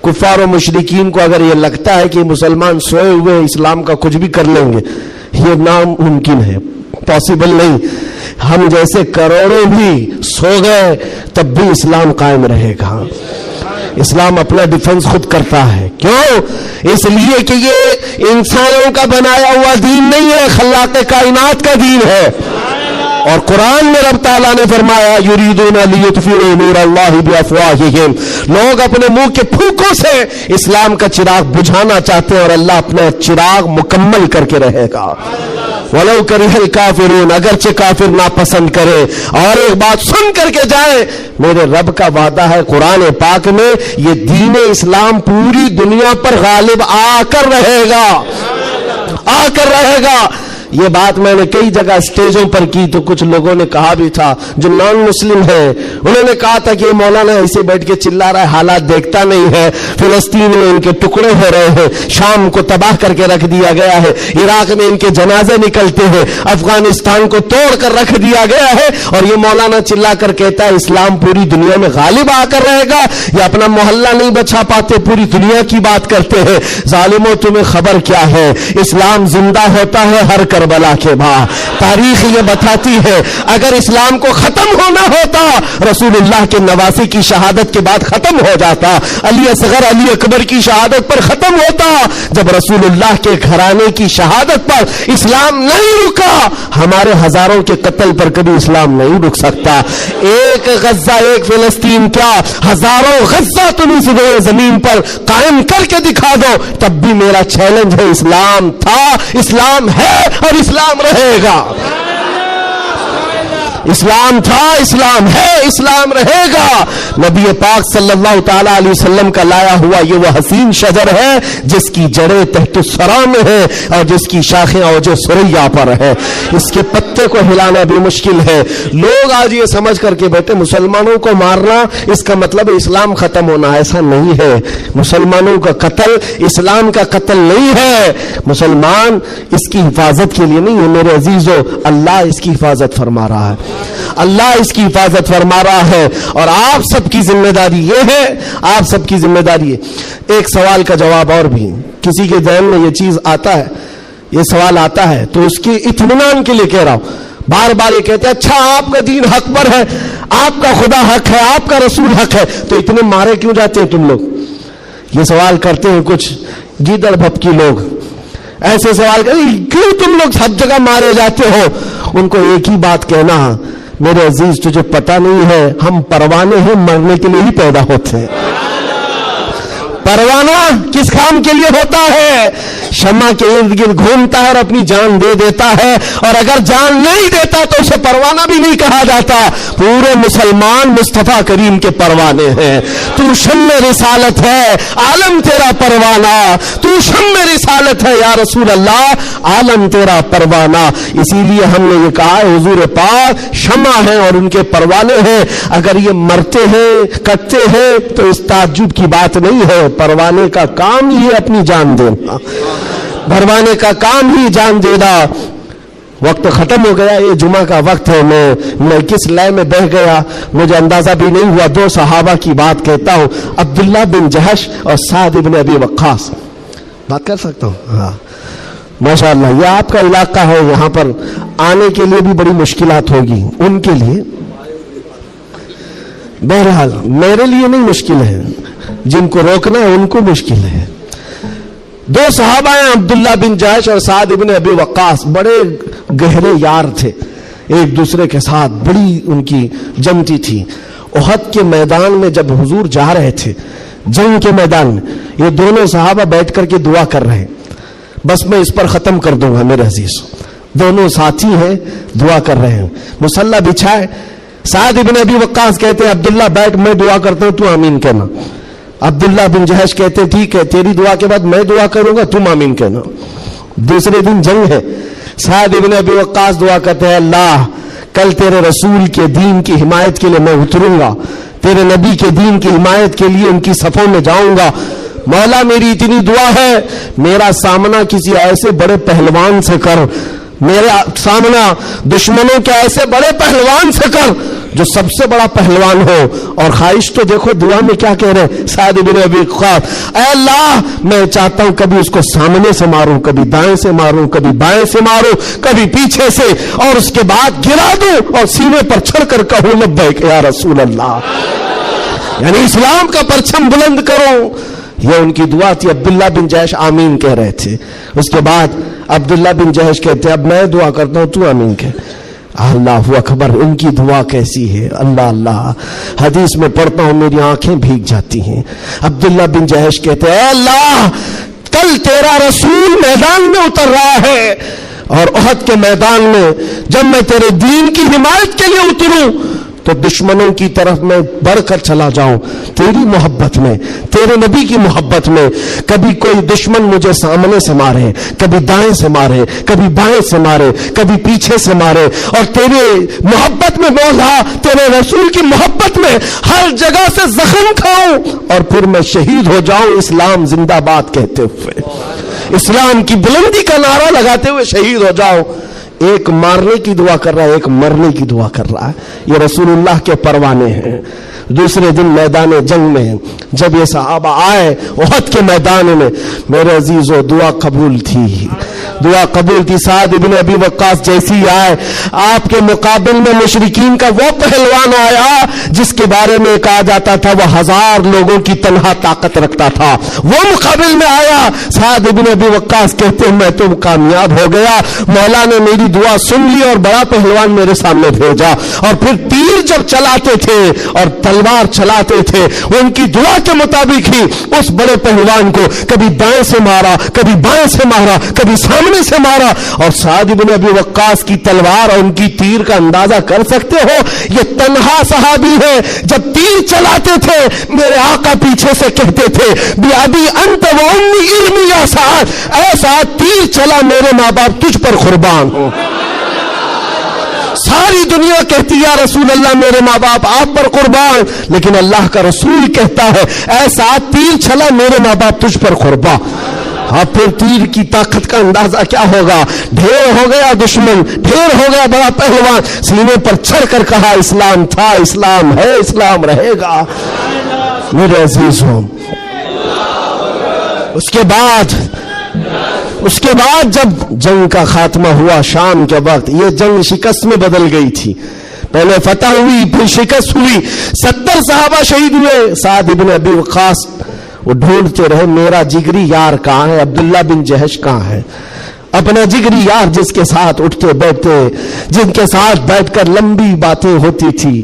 کفار و مشرکین کو اگر یہ لگتا ہے کہ مسلمان سوئے ہوئے اسلام کا کچھ بھی کر لیں گے, یہ ناممکن ہے, پاسبل نہیں. ہم جیسے کروڑوں بھی سو گئے تب بھی اسلام قائم رہے گا. اسلام اپنا ڈیفنس خود کرتا ہے. کیوں؟ اس لیے کہ یہ انسانوں کا بنایا ہوا دین نہیں ہے, خلاق کائنات کا دین ہے. اور قرآن میں رب تعالیٰ نے فرمایا یریدون لیطفئوا نور اللہ بافواہہم, لوگ اپنے منہ کے پھونکوں سے اسلام کا چراغ بجھانا چاہتے ہیں اور اللہ اپنا چراغ مکمل کر کے رہے گا. ولو کرہ الکافرون, اگرچہ کافر ناپسند کرے. اور ایک بات سن کر کے جائے, میرے رب کا وعدہ ہے قرآن پاک میں, یہ دین اسلام پوری دنیا پر غالب آ کر رہے گا, آ کر رہے گا. یہ بات میں نے کئی جگہ اسٹیجوں پر کی تو کچھ لوگوں نے کہا بھی تھا جو نان مسلم ہیں, انہوں نے کہا تھا کہ یہ مولانا ایسے بیٹھ کے چلا رہا ہے, حالات دیکھتا نہیں ہے. فلسطین میں ان کے ٹکڑے ہو رہے ہیں, شام کو تباہ کر کے رکھ دیا گیا ہے, عراق میں ان کے جنازے نکلتے ہیں, افغانستان کو توڑ کر رکھ دیا گیا ہے, اور یہ مولانا چلا کر کہتا ہے اسلام پوری دنیا میں غالب آ کر رہے گا. یہ اپنا محلہ نہیں بچا پاتے, پوری دنیا کی بات کرتے ہیں. ظالموں تمہیں خبر کیا ہے, اسلام زندہ ہوتا ہے ہر کربلا کے بعد. تاریخ یہ بتاتی ہے اگر اسلام کو ختم ہونا ہوتا رسول اللہ کے نواسی کی شہادت کے بعد ختم ہو جاتا. علی اصغر علی اکبر کی شہادت پر ختم ہوتا. جب رسول اللہ کے گھرانے کی شہادت پر اسلام نہیں رکا, ہمارے ہزاروں کے قتل پر کبھی اسلام نہیں رک سکتا. ایک غزہ ایک فلسطین کیا, ہزاروں غزہ تم اس زمین پر قائم کر کے دکھا دو, تب بھی میرا چیلنج ہے. اسلام تھا, اسلام ہے اور اسلام رہے گا. اسلام تھا, اسلام ہے, اسلام رہے گا. نبی پاک صلی اللہ تعالی علیہ وسلم کا لایا ہوا یہ وہ حسین شجر ہے جس کی جڑیں تحت الثری میں ہے اور جس کی شاخیں اوج ثریا پر ہے. اس کے پتے کو ہلانا بھی مشکل ہے. لوگ آج یہ سمجھ کر کے بیٹھے مسلمانوں کو مارنا اس کا مطلب اسلام ختم ہونا. ایسا نہیں ہے. مسلمانوں کا قتل اسلام کا قتل نہیں ہے. مسلمان اس کی حفاظت کے لیے نہیں ہے میرے عزیزو. اللہ اس کی حفاظت فرما رہا ہے, اللہ اس کی حفاظت فرما رہا ہے. اور آپ سب کی ذمہ داری یہ ہے, آپ سب کی ذمہ داری ہے. ایک سوال کا جواب اور بھی, کسی کے ذہن میں یہ چیز آتا ہے, یہ سوال آتا ہے تو اس کے اطمینان کے لیے کہہ رہا ہوں. بار بار یہ کہتے ہیں اچھا آپ کا دین حق پر ہے, آپ کا خدا حق ہے, آپ کا رسول حق ہے, تو اتنے مارے کیوں جاتے ہیں تم لوگ؟ یہ سوال کرتے ہیں کچھ گیدڑ بھپکی لوگ. ایسے سوال کرتے ہیں کیوں تم لوگ سب جگہ مارے جاتے ہو؟ ان کو ایک ہی بات کہنا, میرے عزیز تجھے پتہ نہیں ہے ہم پروانے ہیں, مرنے کے لیے ہی پیدا ہوتے ہیں. پروانہ کس کام کے لیے ہوتا ہے؟ شمع کے ارد گرد گھومتا ہے اور اپنی جان دے دیتا ہے, اور اگر جان نہیں دیتا تو اسے پروانہ بھی نہیں کہا جاتا. پورے مسلمان مصطفیٰ کریم کے پروانے ہیں. تو شمع رسالت ہے, عالم تیرا پروانہ. تو شمع رسالت ہے یا رسول اللہ, عالم تیرا پروانہ. اسی لیے ہم نے یہ کہا حضور پاک شمع ہیں اور ان کے پروانے ہیں. اگر یہ مرتے ہیں کٹتے ہیں تو اس تعجب کی بات نہیں ہے. پروانے کا کام ہی اپنی جان دینا, پروانے کا کام ہی جان دینا. وقت ختم ہو گیا, یہ جمعہ کا وقت ہے. میں کس لئے میں بہ گیا مجھے اندازہ بھی نہیں ہوا. دو صحابہ کی بات کہتا ہوں, عبداللہ بن جہش اور سعد بن ابی وقاص. بات کر سکتا ہوں؟ ہاں ماشاءاللہ. یہ آپ کا علاقہ ہے, یہاں پر آنے کے لیے بھی بڑی مشکلات ہوگی ان کے لیے. بہرحال میرے لیے نہیں مشکل ہے, جن کو روکنا ہے ان کو مشکل ہے. دو صحابہ ہیں عبداللہ بن جہش اور سعد بن ابی وقاص, بڑے گہرے یار تھے, ایک دوسرے کے ساتھ بڑی ان کی جمتی تھی. احد کے میدان میں جب حضور جا رہے تھے, جنگ کے میدان میں, یہ دونوں صحابہ بیٹھ کر کے دعا کر رہے ہیں. بس میں اس پر ختم کر دوں گا میرے عزیز. دونوں ساتھی ہیں, دعا کر رہے ہیں, مصلی بچھائے. سعد بن ابی وقاص کہتے ہیں عبداللہ بیٹھ, میں دعا کرتا ہوں تو آمین کہنا. عبداللہ بن جہش کہتے ٹھیک ہے, تیری دعا کے بعد میں دعا کروں گا, تم آمین کہنا. دوسرے دن جنگ ہے. سعد بن ابی وقاص دعا کرتے ہیں اللہ کل تیرے رسول کے دین کی حمایت کے لیے میں اتروں گا, تیرے نبی کے دین کی حمایت کے لیے ان کی صفوں میں جاؤں گا. مولا میری اتنی دعا ہے میرا سامنا کسی ایسے بڑے پہلوان سے کر, میرا سامنا دشمنوں کے ایسے بڑے پہلوان سے کر جو سب سے بڑا پہلوان ہو. اور خواہش تو دیکھو دعا میں کیا کہہ رہے ہیں سعد بن ابی وقاص, اے اللہ میں چاہتا ہوں کبھی اس کو سامنے سے ماروں, کبھی دائیں سے ماروں, کبھی بائیں سے ماروں, کبھی پیچھے سے, اور اس کے بعد گرا دوں اور سینے پر چڑھ کر کہوں لبیک یا رسول اللہ, یعنی اسلام کا پرچم بلند کروں. یہ ان کی دعا تھی. عبداللہ بن جہش آمین کہہ رہے تھے. اس کے بعد عبداللہ بن جہش کہتے اب میں دعا کرتا ہوں تو آمین کہہ. اللہ اکبر, ان کی دعا کیسی ہے, اللہ اللہ. حدیث میں پڑھتا ہوں میری آنکھیں بھیگ جاتی ہیں. عبداللہ بن جہش کہتے ہیں اے اللہ کل تیرا رسول میدان میں اتر رہا ہے, اور احد کے میدان میں جب میں تیرے دین کی حمایت کے لیے اتروں تو دشمنوں کی طرف میں بڑھ کر چلا جاؤں تیری محبت میں, تیرے نبی کی محبت میں. کبھی کوئی دشمن مجھے سامنے سے مارے, کبھی دائیں سے مارے, کبھی بائیں سے مارے, کبھی پیچھے سے مارے, اور تیرے محبت میں مولا تیرے رسول کی محبت میں ہر جگہ سے زخم کھاؤں, اور پھر میں شہید ہو جاؤں اسلام زندہ باد کہتے ہوئے, اسلام کی بلندی کا نعرہ لگاتے ہوئے شہید ہو جاؤں. ایک مارنے کی دعا کر رہا ہے, ایک مرنے کی دعا کر رہا ہے. یہ رسول اللہ کے پروانے ہیں. دوسرے دن میدان جنگ میں جب یہ صحابہ آئے احد کے میدان میں, میرے عزیزو دعا قبول تھی. دعا قبول تھی. سعد ابن ابی وقاص جیسی آئے, آپ کے مقابل میں مشرکین کا وہ پہلوان آیا جس کے بارے میں کہا جاتا تھا وہ 1000 لوگوں کی تنہا طاقت رکھتا تھا, وہ مقابل میں آیا. سعد ابن ابی وقاص کہتے ہیں میں تو کامیاب ہو گیا, مولا نے میری دعا سن لی اور بڑا پہلوان میرے سامنے بھیجا. اور پھر تیر جب چلاتے تھے اور تلوار چلاتے تھے, ان کی دعا کے مطابق ہی اس بڑے پہلوان کو کبھی دائیں سے مارا, کبھی بائیں سے مارا, کبھی سامنے سے مارا. اور سعد بن ابی وقاص کی تلوار اور ان کی تیر کا اندازہ کر سکتے ہو, یہ تنہا صحابی ہے. جب تیر چلاتے تھے میرے آقا پیچھے سے کہتے تھے بیابی انت و امی ارمی یا سعد, اے سعد تیر چلا میرے ماں باپ تجھ پر قربان ہو. ساری دنیا کہتی یا رسول اللہ میرے ماں باپ آپ پر قربان, لیکن اللہ کا رسول کہتا ہے اے سعد تیر چلا میرے ماں باپ تجھ پر قربان. اب پھر تیر کی طاقت کا اندازہ کیا ہوگا. ڈھیر ہو گیا دشمن, ڈھیر ہو گیا بڑا پہلوان, سینے پر چڑھ کر کہا اسلام تھا, اسلام ہے, اسلام رہے گا. میرے عزیزوں, اس کے بعد جب جنگ کا خاتمہ ہوا شام کے وقت, یہ جنگ شکست میں بدل گئی تھی. پہلے فتح ہوئی پھر شکست ہوئی, 70 صحابہ شہید ہوئے. سعد ابن ابی وقاص وہ ڈھونڈتے رہے میرا جگری یار کہاں ہے, عبداللہ بن جہش کہاں ہے, اپنا جگری یار جس کے ساتھ اٹھتے بیٹھتے, جن کے ساتھ بیٹھ کر لمبی باتیں ہوتی تھی.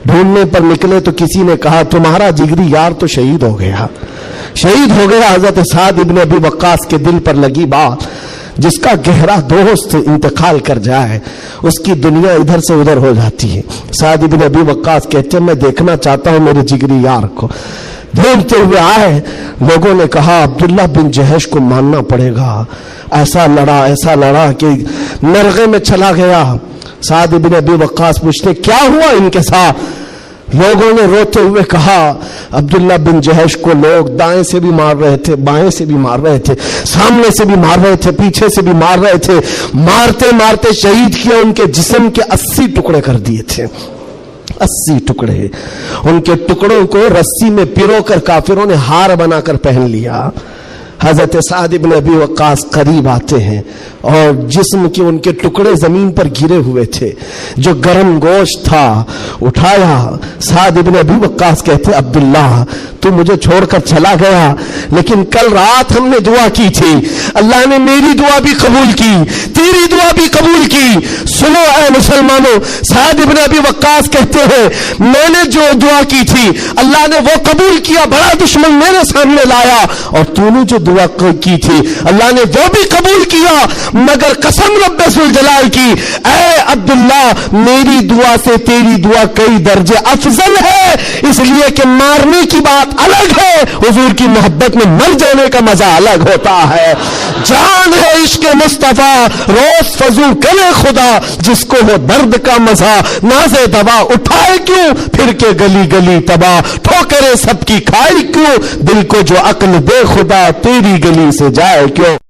ڈھونڈنے پر نکلے تو کسی نے کہا تمہارا جگری یار تو شہید ہو گیا, شہید ہو گیا. حضرت سعد ابن ابی وقاص کے دل پر لگی بات, جس کا گہرا دوست انتقال کر جائے اس کی دنیا ادھر سے ادھر ہو جاتی ہے. سعد ابن ابی وقاص کہتے ہیں میں دیکھنا چاہتا ہوں میرے جگری یار کو. ڈھونڈتے ہوئے آئے, لوگوں نے کہا عبداللہ بن جہش کو ماننا پڑے گا, ایسا لڑا کہ نرغے میں چلا گیا. سعد ابن ابی وقاص پوچھتے کیا ہوا ان کے ساتھ. لوگوں نے روتے ہوئے کہا عبداللہ بن جہش کو لوگ دائیں سے بھی مار رہے تھے, بائیں سے بھی مار رہے تھے, سامنے سے بھی مار رہے تھے, پیچھے سے بھی مار رہے تھے. مارتے مارتے شہید کیا, ان کے جسم کے 80 ٹکڑے کر دیے تھے. 80 ٹکڑے, ان کے ٹکڑوں کو رسی میں پیرو کر کافروں نے ہار بنا کر پہن لیا. حضرت سعد ابن ابی وقاص قریب آتے ہیں اور جسم کے ان کے ٹکڑے زمین پر گرے ہوئے تھے, جو گرم گوشت تھا اٹھایا. سعد ابن ابی وقاص کہتے عبداللہ تو مجھے چھوڑ کر چلا گیا, لیکن کل رات ہم نے دعا کی تھی, اللہ نے میری دعا بھی قبول کی, تیری دعا بھی قبول کی. سنو اے مسلمانوں, سعد ابن ابی وقاص کہتے ہیں میں نے جو دعا کی تھی اللہ نے وہ قبول کیا, بڑا دشمن میرے سامنے لایا, اور تو نے جو دعا کی تھی اللہ نے وہ بھی قبول کیا, مگر قسم رب ذوالجلال کی اے عبداللہ میری دعا سے تیری دعا کئی درجے افضل ہے, اس لیے کہ مارنے کی بات الگ ہے, حضور کی محبت میں مر جانے کا مزہ الگ ہوتا ہے. جان ہے عشق مصطفیٰ روز فضو کرے خدا, جس کو ہو درد کا مزہ نازے دوا اٹھائے کیوں, پھر کے گلی گلی تباہ ٹھوکرے سب کی کھائی کیوں, دل کو جو عقل دے خدا تیری گلی سے جائے کیوں.